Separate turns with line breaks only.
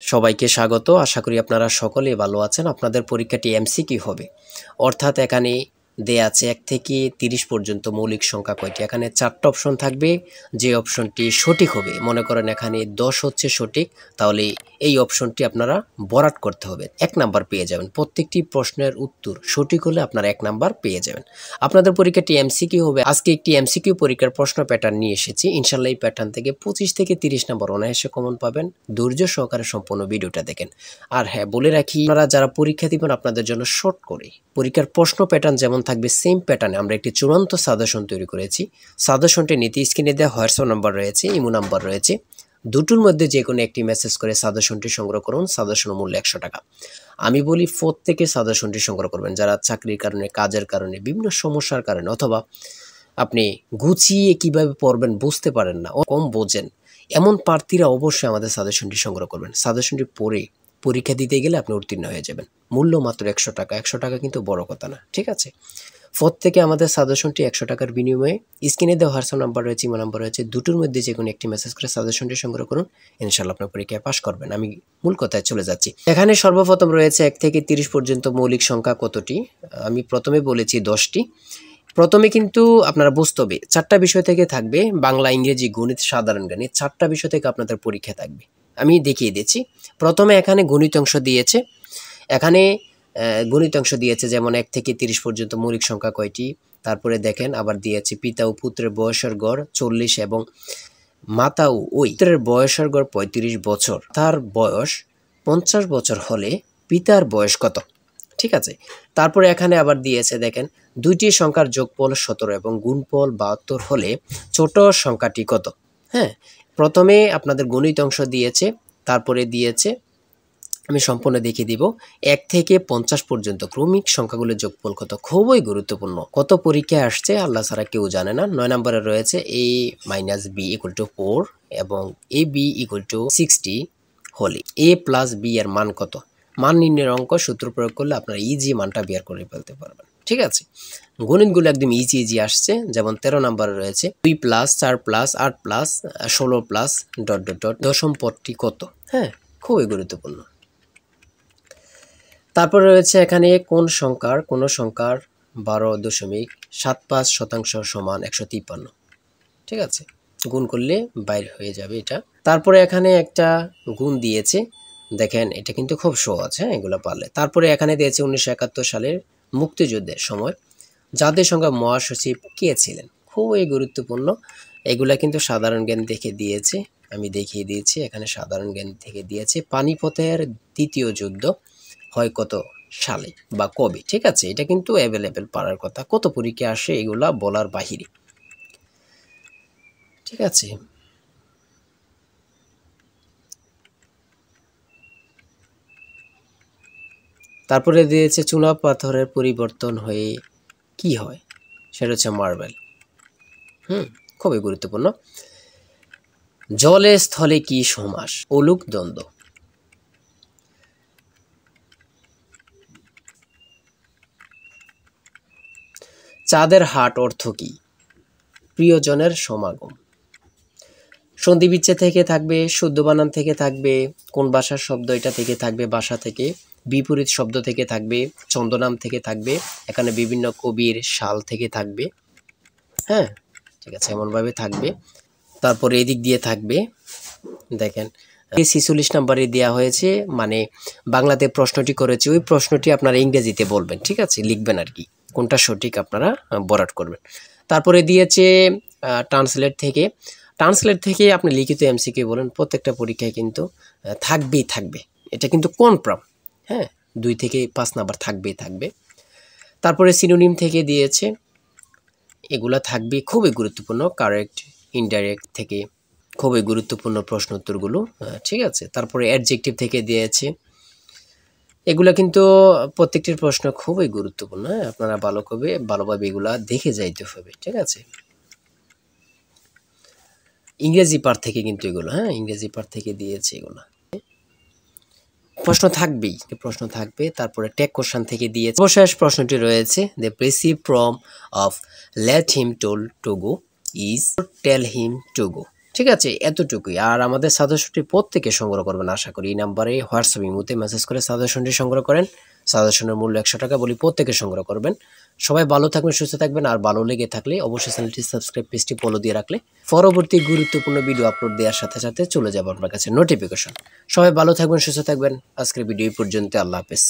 সবাইকে স্বাগত। আশা করি আপনারা সকলেই ভালো আছেন। আপনাদের পরীক্ষাটি এমসিকিউ হবে। অর্থাৎ এখানে দেয়া আছে ১ থেকে ৩০ পর্যন্ত মৌলিক সংখ্যা কয়টি? এখানে ৪টা অপশন থাকবে। যে অপশনটি সঠিক হবে, মনে করেন এখানে ১০ হচ্ছে সঠিক, তাহলে এই অপশনটি আপনারা ভরাট করতে হবে। ১ নাম্বার পেয়ে যাবেন। প্রত্যেকটি প্রশ্নের উত্তর সঠিক হলে আপনারা ১ নাম্বার পেয়ে যাবেন। আপনাদের পরীক্ষাটি এমসিকিউ হবে। আজকে একটি এমসিকিউ পরীক্ষার প্রশ্ন প্যাটার্ন নিয়ে এসেছি। ইনশাআল্লাহ এই প্যাটার্ন থেকে ২৫ থেকে ৩০ নাম্বার অনায়াসে কমন পাবেন। ধৈর্য সহকারে সম্পূর্ণ ভিডিওটা দেখেন। আর হ্যাঁ, বলে রাখি, আপনারা যারা পরীক্ষা দিবেন আপনাদের জন্য শর্ট করে পরীক্ষার প্রশ্ন প্যাটার্ন যেমন থাকবে সেম প্যাটার্নে আমরা একটি চূড়ান্ত সাজেশন তৈরি করেছি। সাজেশনটি নিতে স্ক্রিনে দেওয়া হোয়াটসঅ্যাপ নাম্বার রয়েছে, ইমো নাম্বার রয়েছে। দুটোর মধ্যে যে কোনো একটি মেসেজ করে সাজেশনটি সংগ্রহ করুন। সাজেশন মূল্য ১০০ টাকা। আমি বলি প্রত্যেকে সাজেশনটি সংগ্রহ করবেন, যারা চাকরির কারণে, কাজের কারণে, বিভিন্ন সমস্যার কারণে, অথবা আপনি গুছিয়ে কিভাবে পড়বেন বুঝতে পারেন না, কম বোঝেন, এমন প্রার্থীরা অবশ্যই আমাদের সাজেশনটি সংগ্রহ করবেন। সাজেশনটি পড়ে পরীক্ষা দিতে গেলে আপনি উত্তীর্ণ হয়ে যাবেন। মূল্য মাত্র ১০০ টাকা। ১০০ টাকা কিন্তু বড় কথা না, ঠিক আছে? প্রত্যেকে আমাদের সাজেশনটি ১০০ টাকার বিনিময়ে স্ক্রিনে দেওয়া হোয়াটসঅ্যাপ নাম্বার রয়েছে, ইমো নাম্বার রয়েছে, দুটোর মধ্যে যে কোনো একটি মেসেজ করে সাজেশনটি সংগ্রহ করুন। ইনশাআল্লাহ আপনার পরীক্ষায় পাশ করবেন। আমি মূল কথায় চলে যাচ্ছি। এখানে সর্বপ্রথম রয়েছে ১ থেকে ৩০ পর্যন্ত মৌলিক সংখ্যা কতটি? আমি প্রথমে বলেছি ১০টি। প্রথমে কিন্তু আপনারা বুঝতে হবে ৪টা বিষয় থেকে থাকবে, বাংলা, ইংরেজি, গণিত, সাধারণ জ্ঞান। এই ৪টা বিষয় থেকে আপনাদের পরীক্ষা থাকবে। আমি দেখিয়ে দিচ্ছি। প্রথমে এখানে গণিত অংশ দিয়েছে। এখানে গণিত অংশ দিয়েছে, যেমন ১ থেকে ৩০ পর্যন্ত মৌলিক সংখ্যা কয়টি। তারপরে দেখেন আবার দিয়েছে পিতা ও পুত্রের বয়সের গড় ৪০ এবং মাতা ও ওই পুত্রের বয়সের গড় ৩৫ বছর। তার বয়স ৫০ বছর হলে পিতার বয়স কত? ঠিক আছে। তারপরে এখানে আবার দিয়েছে, দেখেন, দুইটি সংখ্যার যোগফল ১৭ এবং গুণফল ৭২ হলে ছোট সংখ্যাটি কত? হ্যাঁ, প্রথমে আপনাদের গণিত অংশ দিয়েছে, তারপরে দিয়েছে, আমি সম্পূর্ণ দেখিয়ে দিব, ১ থেকে ৫০ পর্যন্ত ক্রমিক সংখ্যাগুলোর যোগফল কত? খুবই গুরুত্বপূর্ণ। কত পরীক্ষায় আসছে আল্লাহ ছাড়া কেউ জানে না। ৯ নম্বরে রয়েছে a - b = 4 এবং ab = 60 হলে a + b এর মান কত? মান নির্ণয়ের অঙ্ক সূত্র প্রয়োগ করলে আপনারা ইজি মানটা বের করে ফেলতে পারবেন। ঠিক আছে? গণিতগুলো একদম ইজি আসছে। যেমন ১৩ নম্বরে রয়েছে ২ + ৪ + ৮ + ১৬ + ... দশম পদটি কত? হ্যাঁ, খুবই গুরুত্বপূর্ণ। তারপরে রয়েছে এখানে কোন সংখ্যার ১২.৭৫% সমান ১৫৩। ঠিক আছে? গুণ করলে বাইর হয়ে যাবে এটা। তারপরে এখানে একটা গুণ দিয়েছে, দেখেন এটা কিন্তু খুব সহজ, হ্যাঁ, এগুলো পারলে। তারপরে এখানে দিয়েছে ১৯৭১ সালের মুক্তিযুদ্ধের সময় জাতির সংঘের মহাসচিব কে ছিলেন? খুবই গুরুত্বপূর্ণ। এগুলা কিন্তু সাধারণ জ্ঞান থেকে দিয়েছে, আমি দেখিয়ে দিয়েছি। এখানে সাধারণ জ্ঞান থেকে দিয়েছে পানিপথের দ্বিতীয় যুদ্ধ হয় কত সালে বা কবে? ঠিক আছে? এটা কিন্তু অ্যাভেলেবেল পারার কথা। কত পরীক্ষা আসে এগুলা বলার বাহিরে। ঠিক আছে? তারপরে দিয়েছে চুনা পাথরের পরিবর্তন হয়ে কি হয়? সেটা হচ্ছে মার্বেল। খুবই গুরুত্বপূর্ণ। জলে স্থলে কি সমাস? অলুক দ্বন্দ্ব। চাঁদের হাট অর্থ কি? প্রিয়জনের সমাগম। সন্ধি বিচ্ছেদ থেকে থাকবে, শুদ্ধ বানান থেকে থাকবে, কোন ভাষার শব্দ এটা থেকে থাকবে, ভাষা থেকে, বিপরীত শব্দ থেকে থাকবে, ছন্দনাম থেকে থাকবে, এখানে বিভিন্ন কবির সাল থেকে থাকবে। হ্যাঁ, ঠিক আছে, এমনভাবে থাকবে। তারপরে এদিক দিয়ে থাকবে, দেখেন ৪৬ নম্বরে দেওয়া হয়েছে, মানে বাংলাতে প্রশ্নটি করেছে, ওই প্রশ্নটি আপনারা ইংরেজিতে বলবেন। ঠিক আছে? লিখবেন আর কি, কোনটা সঠিক আপনারা ভরাট করবেন। তারপরে দিয়েছে ট্রান্সলেট থেকে আপনি লিখিত এমসিকিউ বলেন। প্রত্যেকটা পরীক্ষায় কিন্তু থাকবে। এটা কিন্তু কনফার্ম। হ্যাঁ, ২ থেকে ৫ নাম্বার থাকবে। তারপরে সিনোনিম থেকে দিয়েছে, এগুলা থাকবে, খুবই গুরুত্বপূর্ণ। কারেক্ট, ইনডাইরেক্ট থেকে খুবই গুরুত্বপূর্ণ প্রশ্ন উত্তরগুলো। ঠিক আছে? তারপরে অ্যাডজেক্টিভ থেকে দিয়েছে। এগুলা কিন্তু প্রত্যেকটির প্রশ্ন খুবই গুরুত্বপূর্ণ। হ্যাঁ, আপনারা ভালোভাবে এগুলা দেখে যাইতে হবে। ঠিক আছে? ইংরেজি পার্ট থেকে কিন্তু এগুলো, হ্যাঁ, ইংরেজি পার্ট থেকে দিয়েছে এগুলো। প্রশ্ন থাকবে। তারপরে টেক কোশ্চেন থেকে দিয়েছে। সর্বশেষ প্রশ্নটি রয়েছে, the passive form of let him told to go is tell him to go. ঠিক আছে, এতটুকুই। আর আমাদের সাজেশনটি প্রত্যেকে সংগ্রহ করবেন আশা করি। এই নাম্বারে হোয়াটসঅ্যাপ ইমোতে মেসেজ করে সাজেশনটি সংগ্রহ করেন। সাজেশনের মূল্য 100 টাকা, বলি প্রত্যেকে সংগ্রহ করবেন। সবাই ভালো থাকবেন, সুস্থ থাকবেন। আর ভালো লেগে থাকলে অবশ্যই চ্যানেলটি সাবস্ক্রাইব, পেজটি ফলো দিয়ে রাখলে পরবর্তী গুরুত্বপূর্ণ ভিডিও আপলোড দেওয়ার সাথে সাথে চলে যাবে আপনার কাছে নোটিফিকেশন। সবাই ভালো থাকবেন, সুস্থ থাকবেন। আজকের ভিডিও এই পর্যন্ত। আল্লাহ হাফেজ।